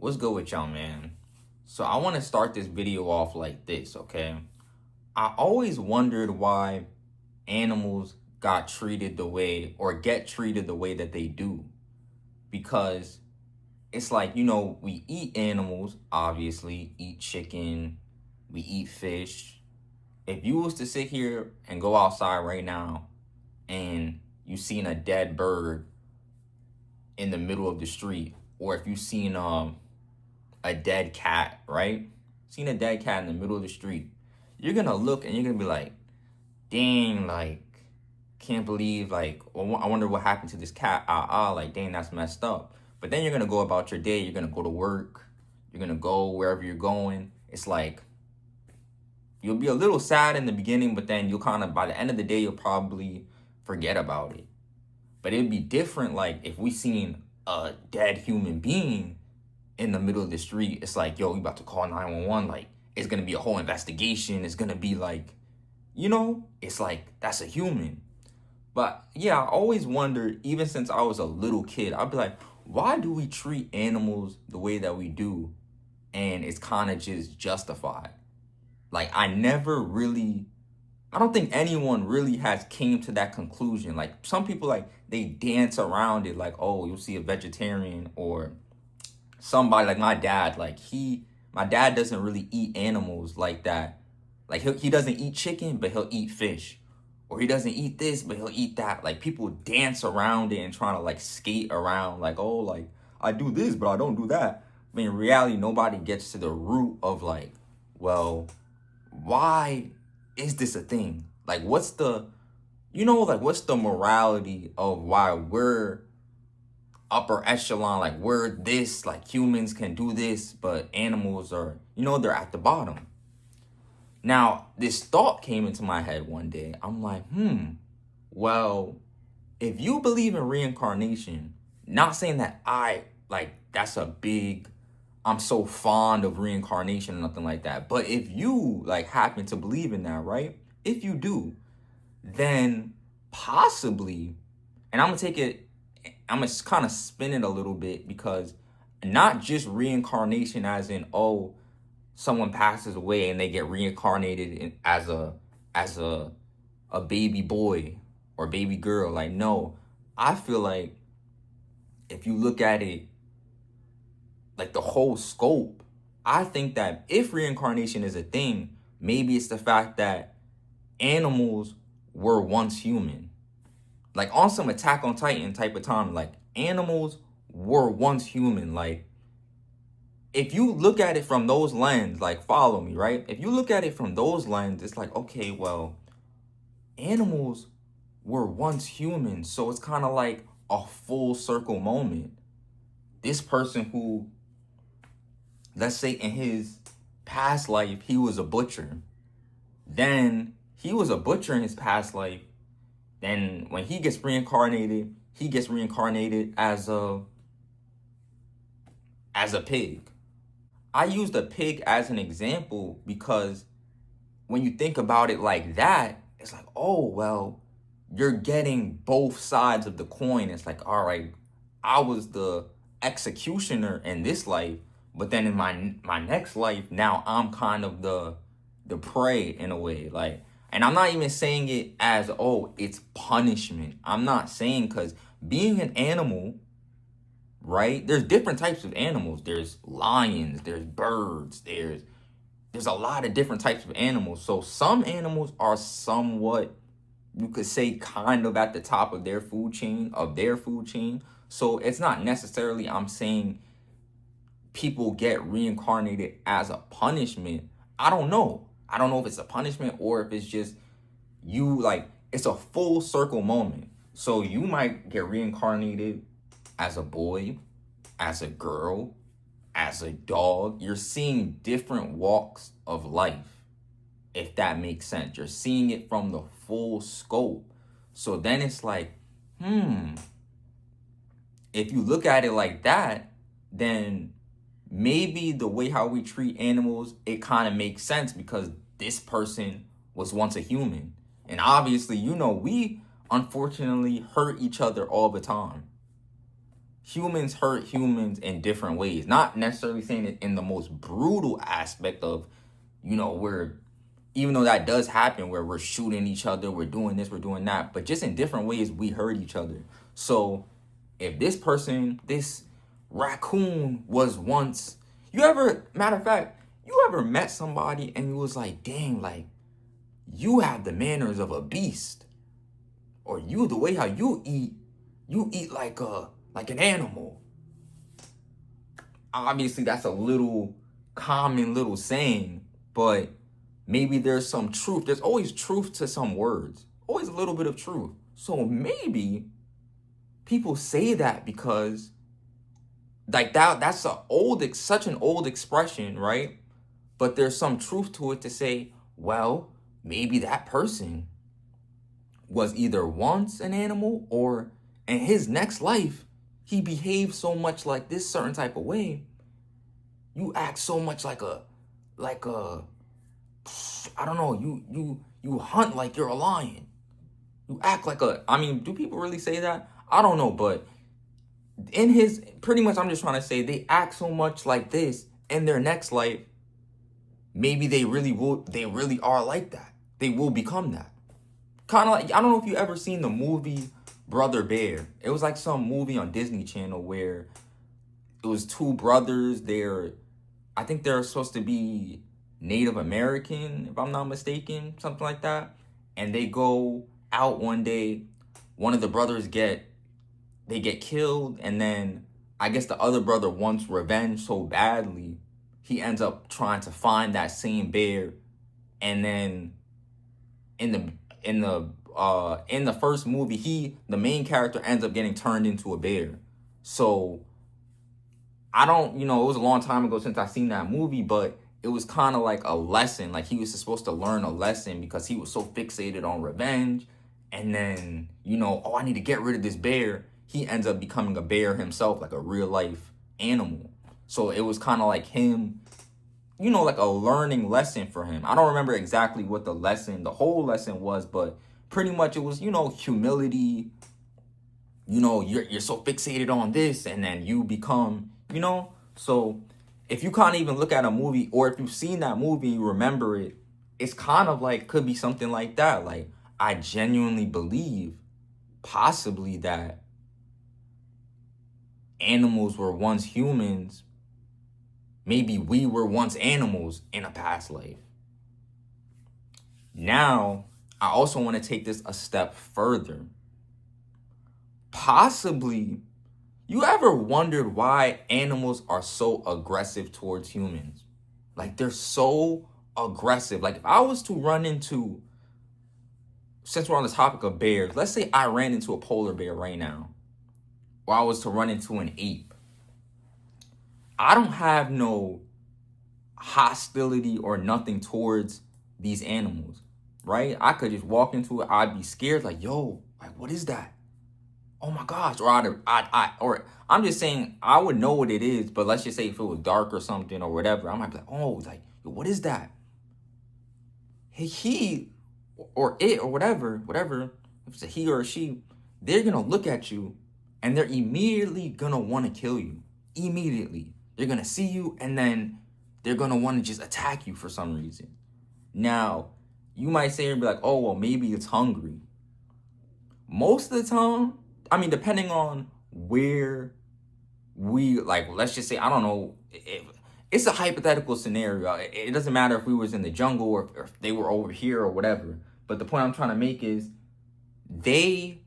What's good with y'all, man? So I want to start this video off like this, okay? I always wondered why animals got treated the way or get treated the way that they do. Because it's like, we eat animals, obviously, eat chicken, we eat fish. If you was to sit here and go outside right now and you seen a dead bird in the middle of the street, or if you seen a dead cat, right? Seen a dead cat in the middle of the street, you're gonna look and you're gonna be like, dang, like, can't believe, like, well, I wonder what happened to this cat. Like, dang, that's messed up. But then you're gonna go about your day, you're gonna go to work, you're gonna go wherever you're going. It's like, you'll be a little sad in the beginning, but then you'll kind of, by the end of the day, you'll probably forget about it. But it'd be different, like, if we seen a dead human being in the middle of the street. It's like, yo, we about to call 911. Like, it's gonna be a whole investigation. It's gonna be like, it's like, that's a human. But yeah, I always wondered, even since I was a little kid, I'd be like, why do we treat animals the way that we do? And it's kind of just justified. Like, I don't think anyone really has came to that conclusion. Like, some people, like, they dance around it, like, oh, you'll see a vegetarian or somebody like my dad. Like, my dad doesn't really eat animals like that. Like, he doesn't eat chicken, but he'll eat fish. Or he doesn't eat this, but he'll eat that. Like, people dance around it and trying to, like, skate around. Like, oh, like, I do this, but I don't do that. But in reality, nobody gets to the root of, like, well, why is this a thing? Like, what's the morality of why we're upper echelon, like, we're this, like, humans can do this, but animals are, they're at the bottom. Now, this thought came into my head one day. I'm like, well, if you believe in reincarnation, not saying that I'm so fond of reincarnation or nothing like that, but if you, like, happen to believe in that, right? If you do, then possibly, and I'm gonna kind of spin it a little bit, because not just reincarnation as in, oh, someone passes away and they get reincarnated as a baby boy or baby girl. Like, no, I feel like if you look at it like the whole scope, I think that if reincarnation is a thing, maybe it's the fact that animals were once human. Like, on some Attack on Titan type of time, like, animals were once human. Like, if you look at it from those lenses, like, follow me, right? If you look at it from those lenses, it's like, okay, well, animals were once human. So it's kind of like a full circle moment. This person who, let's say in his past life, he was a butcher. Then he was a butcher in his past life. Then when he gets reincarnated as a pig. I used a pig as an example because when you think about it like that, it's like, oh, well, you're getting both sides of the coin. It's like, all right, I was the executioner in this life, but then in my next life, now I'm kind of the prey in a way. Like, and I'm not even saying it as, oh, it's punishment. I'm not saying, because being an animal, right? There's different types of animals. There's lions, there's birds, there's a lot of different types of animals. So some animals are somewhat, you could say, kind of at the top of their food chain, So it's not necessarily, I'm saying, people get reincarnated as a punishment. I don't know. I don't know if it's a punishment or if it's just you, like, it's a full circle moment. So you might get reincarnated as a boy, as a girl, as a dog. You're seeing different walks of life, if that makes sense. You're seeing it from the full scope. So then it's like, if you look at it like that, then maybe the way how we treat animals, it kind of makes sense, because this person was once a human. And obviously, we unfortunately hurt each other all the time. humans hurt humans in different ways. Not necessarily saying it in the most brutal aspect of, where, even though that does happen, where we're shooting each other, we're doing this, we're doing that, but just in different ways we hurt each other. So if this raccoon was once, matter of fact, you ever met somebody and you was like, dang, like, you have the manners of a beast, or the way how you eat like an animal. Obviously, that's a little common little saying, but maybe there's some truth. There's always truth to some words, always a little bit of truth. So maybe people say that because like that's such an old expression, right? But there's some truth to it to say, well, maybe that person was either once an animal, or in his next life he behaved so much like this certain type of way. You act so much like a I don't know, you hunt like you're a lion. You act like do people really say that? I don't know, but pretty much I'm just trying to say they act so much like this in their next life. Maybe they really are like that. They will become that. Kind of like, I don't know if you ever seen the movie Brother Bear. It was like some movie on Disney Channel where it was two brothers. I think they're supposed to be Native American, if I'm not mistaken, something like that. And they go out one day. One of the brothers get killed, and then I guess the other brother wants revenge so badly, he ends up trying to find that same bear, and then in the first movie, the main character ends up getting turned into a bear. So I don't, it was a long time ago since I seen that movie, but it was kind of like a lesson. Like he was supposed to learn a lesson because he was so fixated on revenge. And then, I need to get rid of this bear. He ends up becoming a bear himself, like a real life animal. So it was kind of like him, like a learning lesson for him. I don't remember exactly what the whole lesson was, but pretty much it was, humility. You're so fixated on this, and then you become, So if you can't even look at a movie, or if you've seen that movie, you remember it, it's kind of like, could be something like that. Like, I genuinely believe possibly that animals were once humans. Maybe we were once animals in a past life. Now, I also want to take this a step further. Possibly, you ever wondered why animals are so aggressive towards humans? Like, they're so aggressive. Like, if I was to run into, since we're on the topic of bears, let's say I ran into a polar bear right now, or I was to run into an ape. I don't have no hostility or nothing towards these animals, right? I could just walk into it. I'd be scared, like, yo, like, what is that? Oh my gosh. Or I'm just saying, I would know what it is, but let's just say if it was dark or something or whatever, I might be like, oh, like, what is that? He or it or whatever, if it's a he or a she, they're gonna look at you and they're immediately gonna want to kill you. Immediately. They're gonna see you and then they're gonna want to just attack you for some reason. Now, you might say and be like, oh, well, maybe it's hungry. Most of the time, depending on where we, like, let's just say, I don't know, it's a hypothetical scenario. It doesn't matter if we was in the jungle or if they were over here or whatever. But the point I'm trying to make is they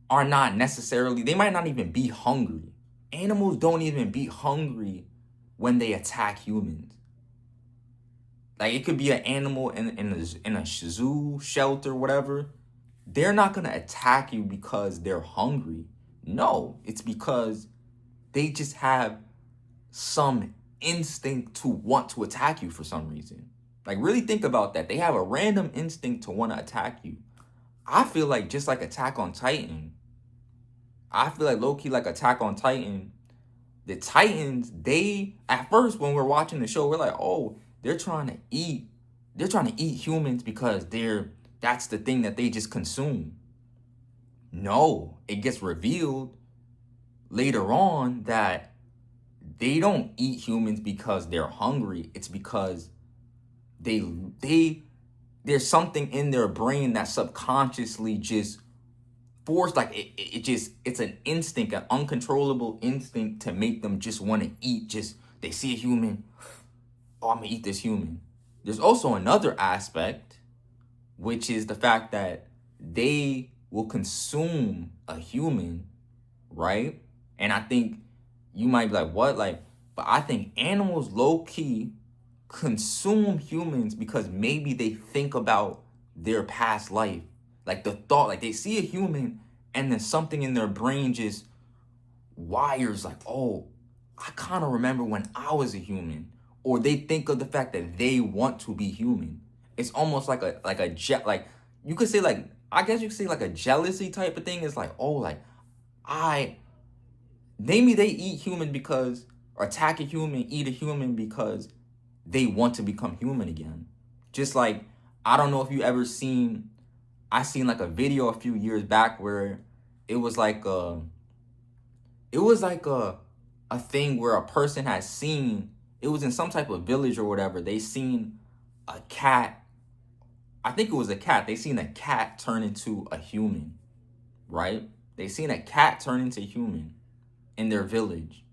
are not necessarily, they might not even be hungry. Animals don't even be hungry when they attack humans. Like, it could be an animal in a zoo, shelter, whatever. They're not going to attack you because they're hungry. No, it's because they just have some instinct to want to attack you for some reason. Like, really think about that. They have a random instinct to want to attack you. I feel like just like Attack on Titan, I feel like low-key like Attack on Titan, the Titans, they, at first when we're watching the show, we're like, oh, they're trying to eat humans because that's the thing that they just consume. No, it gets revealed later on that they don't eat humans because they're hungry. It's because they there's something in their brain that subconsciously just forced, like it's an instinct, an uncontrollable instinct to make them just want to eat. Just they see a human, oh, I'm gonna eat this human. There's also another aspect, which is the fact that they will consume a human, right? And I think you might be like, what? Like, but I think animals low key consume humans because maybe they think about their past life. Like the thought, like they see a human and then something in their brain just wires like, oh, I kind of remember when I was a human. Or they think of the fact that they want to be human. It's almost like like you could say like, I guess you could say like a jealousy type of thing. It's like, oh, like maybe they eat human because, or attack a human, eat a human because they want to become human again. Just like, I don't know if you ever seen, I seen like a video a few years back where it was like a thing where a person had seen, it was in some type of village or whatever. They seen a cat. I think it was a cat. They seen a cat turn into a human, right? They seen a cat turn into a human in their village.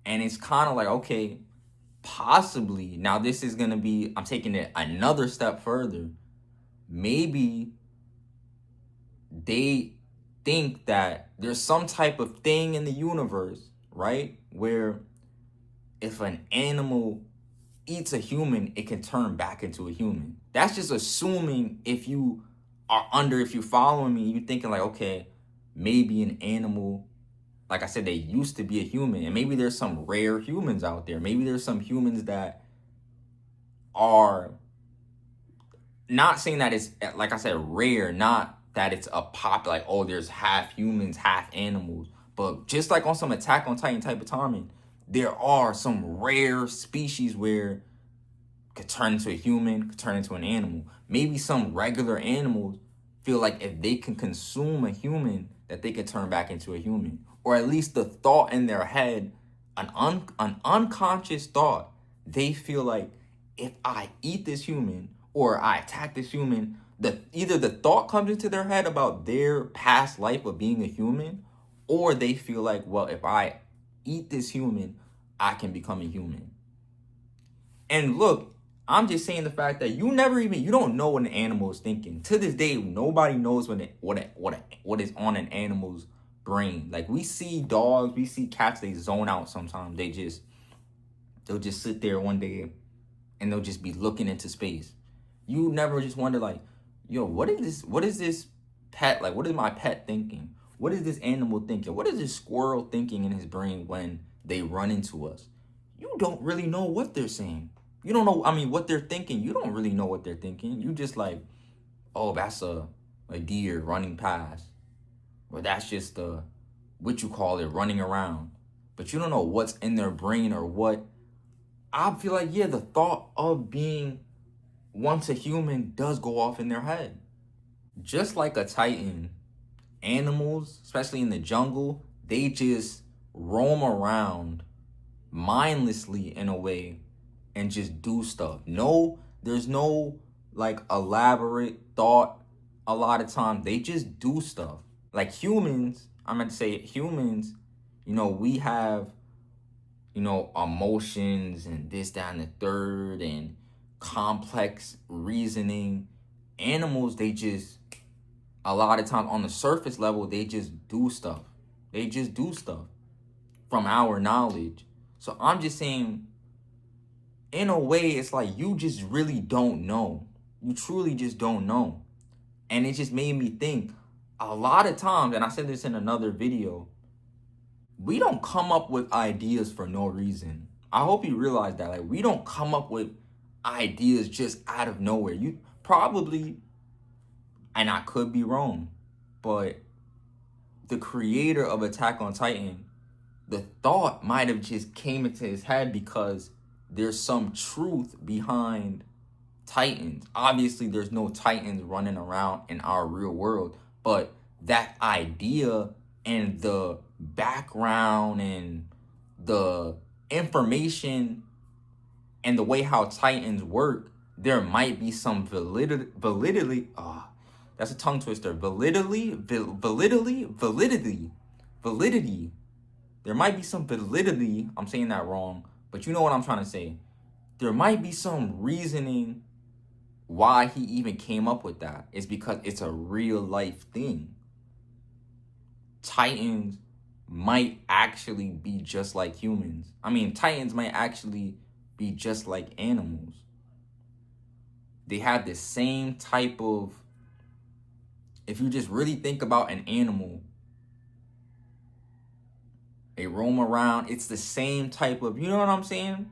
And it's kind of like, okay, possibly, now this is going to be, I'm taking it another step further. Maybe they think that there's some type of thing in the universe, right? Where if an animal eats a human, it can turn back into a human. That's just assuming if you're following me, you're thinking like, okay, maybe an animal, like I said, they used to be a human, and maybe there's some rare humans out there. Maybe there's some humans that are, not saying that it's, like I said, rare, not that it's a pop, like, oh, there's half humans, half animals. But just like on some Attack on Titan type of timing, there are some rare species where could turn into a human, could turn into an animal. Maybe some regular animals feel like if they can consume a human, that they can turn back into a human. Or at least the thought in their head, an unconscious thought, they feel like if I eat this human or I attack this human, either the thought comes into their head about their past life of being a human, or they feel like, well, if I eat this human, I can become a human. And look, I'm just saying the fact that you don't know what an animal is thinking. To this day, nobody knows what is on an animal's brain. Like, we see dogs, we see cats, they zone out sometimes. They'll just sit there one day and they'll just be looking into space. You never just wonder like, yo, what is this pet, like, what is my pet thinking? What is this animal thinking? What is this squirrel thinking in his brain when they run into us? You don't really know what they're saying. You don't know, what they're thinking. You don't really know what they're thinking. You just like, oh, that's a deer running past. Or that's just what you call it, running around. But you don't know what's in their brain or what. I feel like, yeah, the thought of being once a human does go off in their head. Just like a Titan, animals, especially in the jungle, they just roam around mindlessly in a way and just do stuff. There's no like elaborate thought. A lot of times they just do stuff. Like humans, I'm going to say humans, we have, emotions and this, that, and the third, and complex reasoning. Animals, they just, a lot of times on the surface level, they just do stuff. They just do stuff from our knowledge. So I'm just saying, in a way, it's like you just really don't know. You truly just don't know. And it just made me think a lot of times, and I said this in another video, we don't come up with ideas for no reason. I hope you realize that. Like, we don't come up with ideas just out of nowhere. You probably, and I could be wrong, but the creator of Attack on Titan, the thought might have just came into his head because there's some truth behind Titans. Obviously, there's no Titans running around in our real world, but that idea and the background and the information and the way how Titans work, there might be some validity. That's a tongue twister. Validity. There might be some validity. I'm saying that wrong, but you know what I'm trying to say. There might be some reasoning why he even came up with that. It's because it's a real life thing. Titans might actually be just like humans. I mean, Titans might actually be just like animals. They have the same type of, if you just really think about an animal, they roam around. It's the same type of, you know what I'm saying?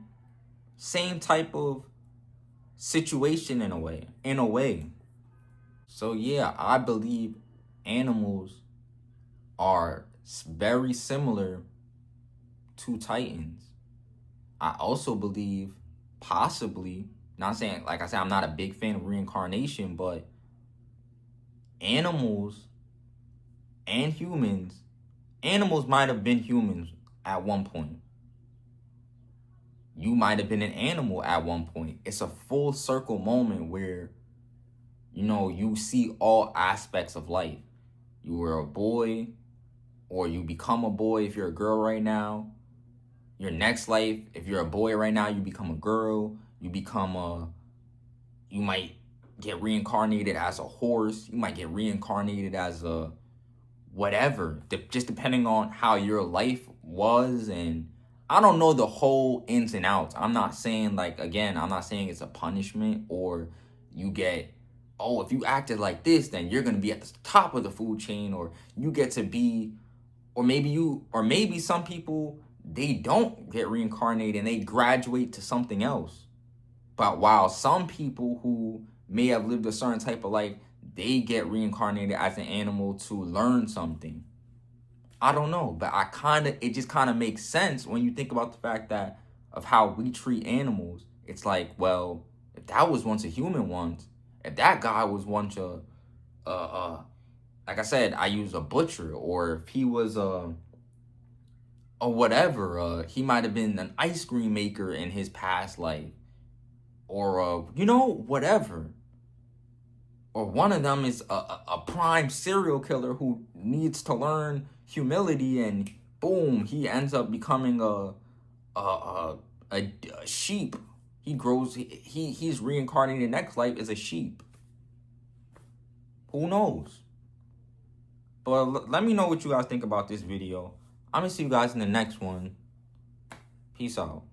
Same type of situation in a way. So yeah, I believe animals are very similar to Titans. I also believe possibly, not saying, like I said, I'm not a big fan of reincarnation, but animals and humans, animals might have been humans at one point. You might have been an animal at one point. It's a full circle moment where, you know, you see all aspects of life. You were a boy, or you become a boy if you're a girl right now. Your next life, if you're a boy right now, you become a girl. You might get reincarnated as a horse. You might get reincarnated as a whatever, just depending on how your life was. And I don't know the whole ins and outs. I'm not saying, like, again, I'm not saying it's a punishment or you get, oh, if you acted like this, then you're going to be at the top of the food chain, or you get to be, or maybe some people, they don't get reincarnated and they graduate to something else. But while some people who may have lived a certain type of life, they get reincarnated as an animal to learn something. I don't know, but it just kind of makes sense when you think about the fact that of how we treat animals. It's like, well, if that was once a human once, if that guy was once like I said, I use a butcher, or if he was a whatever, he might have been an ice cream maker in his past life, or you know, whatever. Or one of them is a prime serial killer who needs to learn humility, and boom, he ends up becoming a sheep. He's reincarnated next life as a sheep. Who knows? But let me know what you guys think about this video. I'm gonna see you guys in the next one. Peace out.